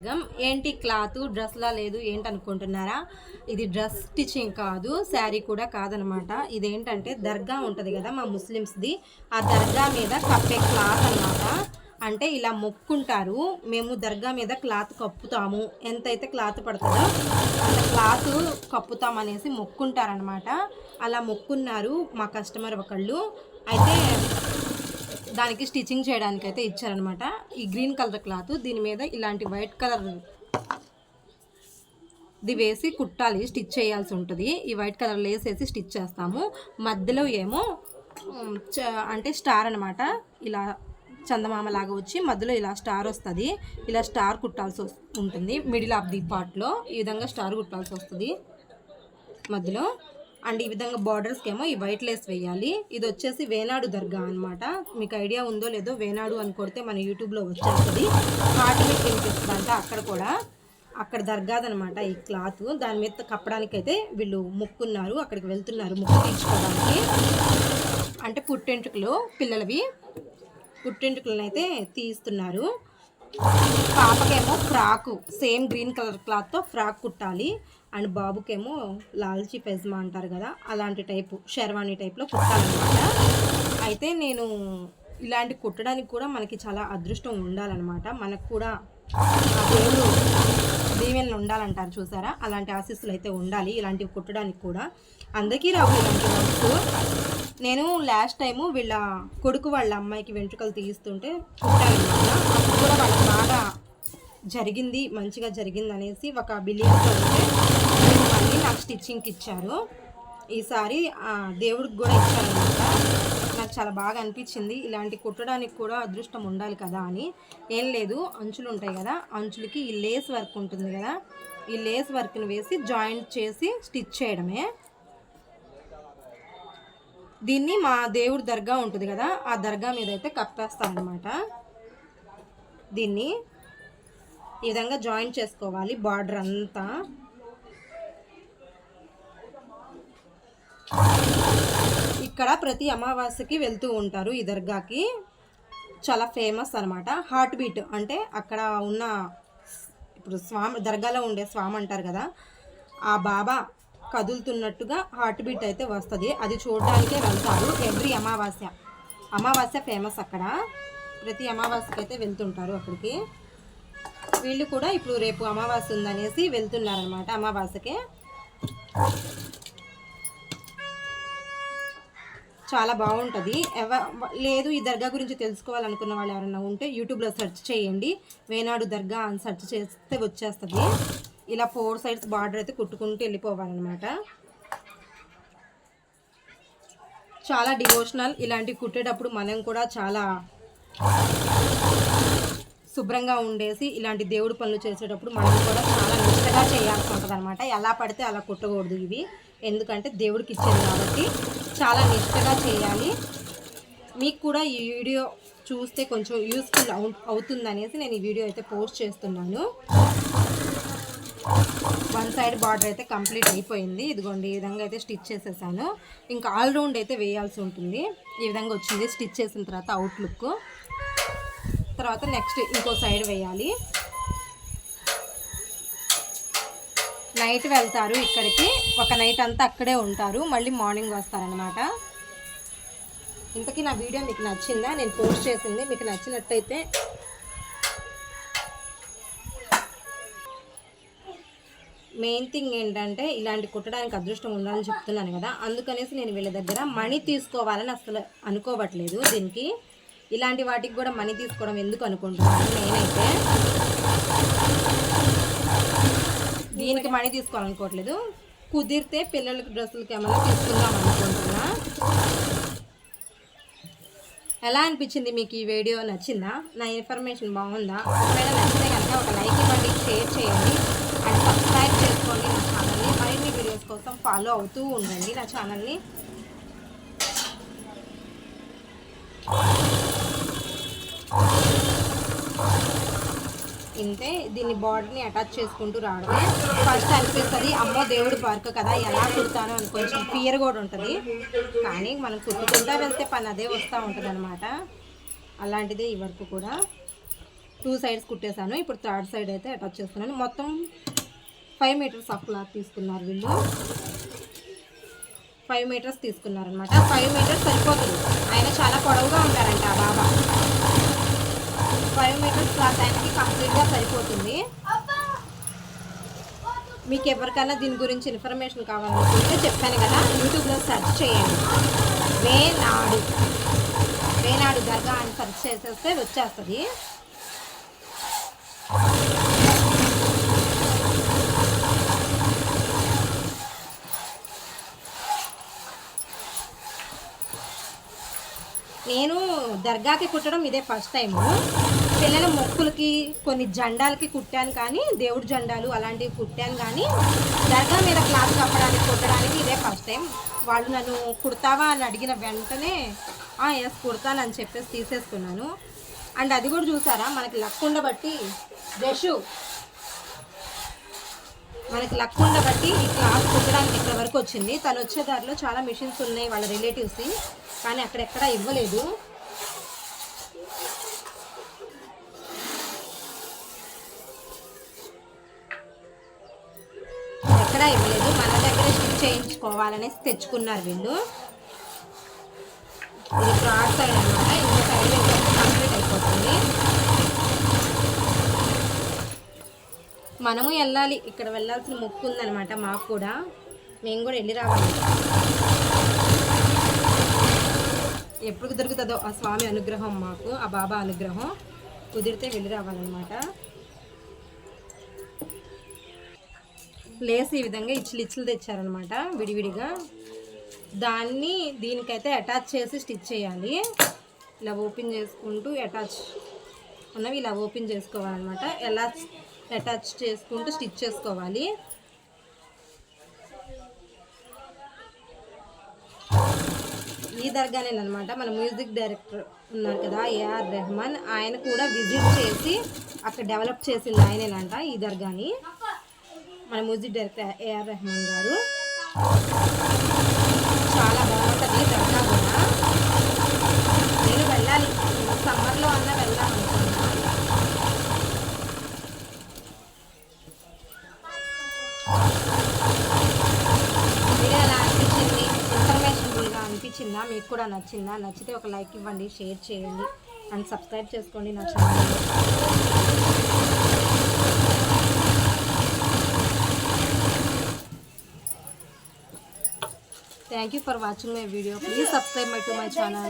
ఏంటి క్లాత్ డ్రెస్లా లేదు ఏంటి అనుకుంటున్నారా? ఇది డ్రెస్ స్టిచ్చింగ్ కాదు, శారీ కూడా కాదనమాట. ఇదేంటంటే దర్గా ఉంటుంది కదా మా ముస్లిమ్స్ది, ఆ దర్గా మీద కప్పే క్లాత్ అనమాట. అంటే ఇలా మొక్కుంటారు, మేము దర్గా మీద క్లాత్ కప్పుతాము, ఎంతైతే క్లాత్ పడుతుందో అంత క్లాత్ కప్పుతామనేసి మొక్కుంటారనమాట. అలా మొక్కున్నారు మా కస్టమర్ ఒకళ్ళు. అయితే దానికి స్టిచ్చింగ్ చేయడానికి అయితే ఇచ్చారనమాట. ఈ గ్రీన్ కలర్ క్లాత్ దీని మీద ఇలాంటి వైట్ కలర్ ఇది వేసి కుట్టాలి, స్టిచ్ చేయాల్సి ఉంటుంది. ఈ వైట్ కలర్ లేస్ వేసి స్టిచ్ చేస్తాము. మధ్యలో ఏమో అంటే స్టార్ అనమాట, ఇలా చందమామ లాగా వచ్చి మధ్యలో ఇలా స్టార్ వస్తుంది. ఇలా స్టార్ కుట్టాల్సి ఉంటుంది. మిడిల్ ఆఫ్ ది పార్ట్లో ఈ విధంగా స్టార్ కుట్టాల్సి వస్తుంది మధ్యలో. అండ్ ఈ విధంగా బార్డర్స్కి ఏమో ఈ వైట్ లేస్ వేయాలి. ఇది వచ్చేసి వేనాడు దర్గా అనమాట. మీకు ఐడియా ఉందో లేదో, వేనాడు అని కొడితే మన యూట్యూబ్లో వచ్చేస్తుంది. హార్ట్ బీట్ కనిపిస్తుందంట అక్కడ కూడా, అక్కడ దర్గాదనమాట ఈ క్లాత్. దాని మీద కప్పడానికి అయితే వీళ్ళు మొక్కున్నారు, అక్కడికి వెళ్తున్నారు మొక్కు తీర్చుకోవడానికి. అంటే పుట్టెంటుకలు పిల్లలవి, పుట్టెంటుకలను అయితే తీస్తున్నారు. పాపకేమో ఫ్రాకు సేమ్ గ్రీన్ కలర్ క్లాత్తో ఫ్రాక్ కుట్టాలి. అండ్ బాబుకేమో లాల్చీ పెజ్మా అంటారు కదా, అలాంటి టైపు షెర్వానీ టైప్లో కుట్టాలన్నమాట. అయితే నేను ఇలాంటి కుట్టడానికి కూడా మనకి చాలా అదృష్టం ఉండాలన్నమాట. మనకు కూడా దేవుడు దీవెనలు ఉండాలంటారు చూసారా, అలాంటి ఆశీస్సులు అయితే ఉండాలి ఇలాంటివి కుట్టడానికి కూడా. అందరికీ రావు ఇలాంటి వర్క్స్. నేను లాస్ట్ టైము వీళ్ళ కొడుకు వాళ్ళ అమ్మాయికి వెంట్రుకలు తీస్తుంటే కుట్టాలన్నమాట. అప్పుడు కూడా వాళ్ళకి బాగా జరిగింది, మంచిగా జరిగింది అనేసి ఒక బిలియన్స్ ఉంటే మళ్ళీ నాకు స్టిచ్చింగ్కి ఇచ్చారు. ఈసారి దేవుడికి కూడా ఇచ్చారనమాట. నాకు చాలా బాగా అనిపించింది. ఇలాంటి కుట్టడానికి కూడా అదృష్టం ఉండాలి కదా అని. ఏం లేదు, అంచులు ఉంటాయి కదా, అంచులకి ఈ లేస్ వర్క్ ఉంటుంది కదా, ఈ లేస్ వర్క్ని వేసి జాయింట్ చేసి స్టిచ్ చేయడమే. దీన్ని మా దేవుడి దర్గా ఉంటుంది కదా, ఆ దర్గా మీద అయితే కప్పేస్తారనమాట. దీన్ని ఈ విధంగా జాయింట్ చేసుకోవాలి బార్డర్ అంతా. ఇక్కడ ప్రతి అమావాస్యకి వెళ్తూ ఉంటారు ఈ దర్గాకి. చాలా ఫేమస్ అనమాట. హార్ట్ బీట్ అంటే అక్కడ ఉన్న ఇప్పుడు స్వామి, దర్గాలో ఉండే స్వామి అంటారు కదా, ఆ బాబా కదులుతున్నట్టుగా హార్ట్ బీట్ అయితే వస్తుంది. అది చూడడానికే వెళ్తారు ఎవ్రీ అమావాస్య ఫేమస్ అక్కడ. ప్రతి అమావాస్యకి అయితే వెళ్తుంటారు అక్కడికి. వీళ్ళు కూడా ఇప్పుడు రేపు అమావాస్య ఉందనేసి వెళ్తున్నారనమాట అమావాస్యకే. చాలా బాగుంటుంది. లేదు ఈ దర్గా గురించి తెలుసుకోవాలనుకున్న వాళ్ళు ఎవరైనా ఉంటే యూట్యూబ్లో సెర్చ్ చేయండి, వేనాడు దర్గా అని సెర్చ్ చేస్తే వచ్చేస్తుంది. ఇలా 4 సైడ్స్ బార్డర్ అయితే కుట్టుకుంటూ వెళ్ళిపోవాలన్నమాట. చాలా డివోషనల్. ఇలాంటివి కుట్టేటప్పుడు మనం కూడా చాలా శుభ్రంగా ఉండేసి ఇలాంటి దేవుడి పనులు చేసేటప్పుడు మనం కూడా చాలా నిష్టగా చేయాల్సి ఉంటుంది అనమాట. ఎలా పడితే అలా కుట్టకూడదు ఇవి, ఎందుకంటే దేవుడికి ఇచ్చేది కాబట్టి చాలా నిష్టగా చేయాలి. మీకు కూడా ఈ వీడియో చూస్తే కొంచెం యూస్ఫుల్ అవుతుందనేసి నేను ఈ వీడియో అయితే పోస్ట్ చేస్తున్నాను. 1 సైడ్ బార్డర్ అయితే కంప్లీట్ అయిపోయింది. ఇదిగోండి ఈ విధంగా అయితే స్టిచ్ చేసేసాను. ఇంకా ఆల్రౌండ్ అయితే వేయాల్సి ఉంటుంది. ఈ విధంగా వచ్చింది స్టిచ్ చేసిన తర్వాత అవుట్లుక్. తర్వాత నెక్స్ట్ ఇంకో సైడ్ వేయాలి. నైట్ వెళ్తారు ఇక్కడికి, ఒక నైట్ అంతా అక్కడే ఉంటారు, మళ్ళీ మార్నింగ్ వస్తారనమాట. ఇంతకీ నా వీడియో మీకు నచ్చిందా? నేను పోస్ట్ చేసింది మీకు నచ్చినట్టయితే మెయిన్ థింగ్ ఏంటంటే ఇలాంటి కుట్టడానికి అదృష్టం ఉండాలని చెప్తున్నాను కదా, అందుకనేసి నేను వీళ్ళ దగ్గర మనీ తీసుకోవాలని అసలు అనుకోవట్లేదు. దీనికి ఇలాంటి వాటికి కూడా మనీ తీసుకోవడం ఎందుకు అనుకుంటున్నాను నేనైతే. దీనికి మనీ తీసుకోవాలనుకోవట్లేదు. కుదిరితే పిల్లలకి డ్రెస్సులకి ఏమైనా తీసుకుందాం అనుకుంటున్నా. ఎలా అనిపించింది మీకు ఈ వీడియో? నచ్చిందా? నా ఇన్ఫర్మేషన్ బాగుందా? ఒకవేళ నచ్చితే కనుక ఒక లైక్ ఇవ్వండి, షేర్ చేయండి అండ్ సబ్స్క్రైబ్ చేసుకోండి నా ఛానల్ని. మరిన్ని వీడియోస్ కోసం ఫాలో అవుతూ ఉండండి నా ఛానల్ని. ఇంతే, దీన్ని బార్డర్ని అటాచ్ చేసుకుంటూ రావడమే. ఫస్ట్ అనిపిస్తుంది అమ్మో దేవుడి వర్క్ కదా ఎలా కుడతాను అని కొంచెం ఫియర్ కూడా ఉంటుంది, కానీ మనం కుట్టుకుంటా వెళ్తే పని అదే వస్తూ ఉంటుంది అనమాట. అలాంటిదే ఈ వర్క్ కూడా. 2 సైడ్స్ కుట్టేశాను. ఇప్పుడు థర్డ్ సైడ్ అయితే అటాచ్ చేస్తున్నాను. మొత్తం 5 మీటర్స్ ఆఫ్ క్లాత్ తీసుకున్నారు వీళ్ళు. 5 మీటర్స్ తీసుకున్నారనమాట. 5 మీటర్స్ సరిపోతుంది. ఆయన చాలా పొడవుగా ఉంటారంట ఆ బాబా. 5 మీటర్స్ క్లాత్ ఆయనకి కంప్లీట్గా సరిపోతుంది. మీకు ఎవరికైనా దీని గురించి ఇన్ఫర్మేషన్ కావాలనుకుంటే చెప్పాను కదా, యూట్యూబ్లో సెర్చ్ చేయండి. వేనాడు దర్గా అని సెర్చ్ చేసేస్తే వచ్చేస్తుంది. నేను దర్గాకి కుట్టడం ఇదే ఫస్ట్ టైము. పిల్లల మొక్కులకి కొన్ని జెండాలకి కుట్టాను, కానీ దేవుడి జెండాలు అలాంటివి కుట్టాను, కానీ దర్గా మీద క్లాత్ కప్పడానికి కుట్టడానికి ఇదే ఫస్ట్ టైం. వాళ్ళు నన్ను కుడతావా అని అడిగిన వెంటనే ఎస్ కుడతానని చెప్పేసి తీసేసుకున్నాను. అండ్ అది కూడా చూసారా, మనకి లక్ ఉండబట్టి మనకి లక్ ఉండబట్టి ఈ క్లాత్ కుట్టడానికి ఇక్కడ వరకు వచ్చింది. తను వచ్చే దారిలో చాలా మిషన్స్ ఉన్నాయి వాళ్ళ రిలేటివ్స్, కానీ అక్కడెక్కడా ఇవ్వలేదు. ఎక్కడా ఇవ్వలేదు, మన దగ్గర స్టిచ్ చేయించుకోవాలనేసి తెచ్చుకున్నారు వీళ్ళు. ఇది ఫ్రాడ్ సైడ్ అనమాట. ఇంకో సైడ్ కంప్లీట్ అయిపోతుంది. మనము వెళ్ళాలి, ఇక్కడ వెళ్ళాల్సిన మొక్కు ఉందనమాట మాకు కూడా. మేము కూడా వెళ్ళి రావాలి. ఎప్పుడు దొరుకుతుందో ఆ స్వామి అనుగ్రహం, మాకు ఆ బాబా అనుగ్రహం కుదిరితే వెళ్ళి రావాలన్నమాట. లేస్ ఈ విధంగా ఇచ్చులు తెచ్చారనమాట విడివిడిగా. దాన్ని దీనికైతే అటాచ్ చేసి స్టిచ్ చేయాలి. ఇలా ఓపెన్ చేసుకుంటూ అటాచ్ ఉన్నవి ఇలా ఓపెన్ చేసుకోవాలన్నమాట. ఎలా అటాచ్ చేసుకుంటూ స్టిచ్ చేసుకోవాలి. ఈ దర్గానేనమాట మన మ్యూజిక్ డైరెక్టర్ ఉన్నారు కదా ఏఆర్ రెహమాన్, ఆయన కూడా విజిట్ చేసి అక్కడ డెవలప్ చేసింది ఆయనేనంట ఈ దర్గాని. మన మ్యూజిక్ డైరెక్టర్ ఏఆర్ రెహమాన్ గారు. చాలా బాగుంటుంది దర్గా కూడా. నేను వెళ్ళాలి, సమ్మర్లో అన్నా వెళ్దాం అనుకున్నాను. వీడియో ఎలా అనిపించింది, ఇన్ఫర్మేషన్ఫుల్గా అనిపించిందా, మీకు కూడా నచ్చిందా? నచ్చితే ఒక లైక్ ఇవ్వండి, షేర్ చేయండి అండ్ సబ్స్క్రైబ్ చేసుకోండి నా channel. Thank you for watching my video. Please subscribe to my channel.